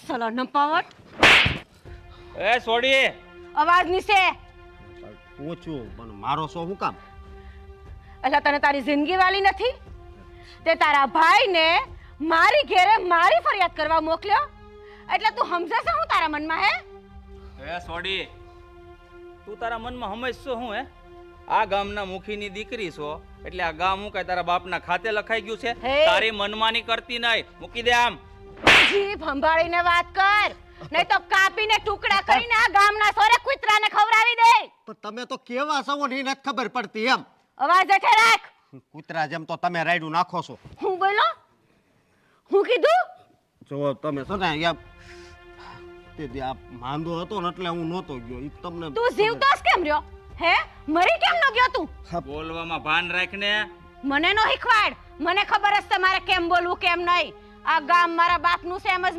સલો નપાવટ એ સોડી અવાજ નીસે પૂછું પણ મારો શો હું કામ? એટલે તને તારી જિંદગી વાલી નથી? તે તારા ભાઈને મારી ઘેરે મારી ફરિયાદ કરવા મોકલ્યો એટલે તું સમજે છે હું તારા મનમાં હે? એ સોડી તું તારા મનમાં સમજશો હું હે? આ ગામના મુખીની દીકરી છો એટલે આ ગામ હું કઈ તારા બાપના ખાતે લખાઈ ગયું છે? હે. તારી મનમાની કરતી નહીં, મૂકી દે આમ. જીભ સંભાળીને વાત કર, નહીં તો કાપીને ટુકડા કરીને આ ગામના સોરે કૂતરાને ખવડાવી દે. પણ તમે તો કેવા છો ને નથી ખબર પડતી એમ. અવાજ હેઠે રાખ. કૂતરા જેમ તો તમે રાયડું નાખો છો. હું બોલો? હું કીધું? જો તમે છો ને યાર તે દી આ માંદો હતો ને એટલે હું નહોતો ગયો. ઈ તમને તું જીવતો જ કેમ રહ્યો? હે મરી કેમ ન ગયો તું? બોલવામાં ભાન રાખને. મને નો શીખવાડ, મને ખબર હશે મારે કેમ બોલવું કેમ નહીં. આ ગામ મારા બાપનું છે એમ જ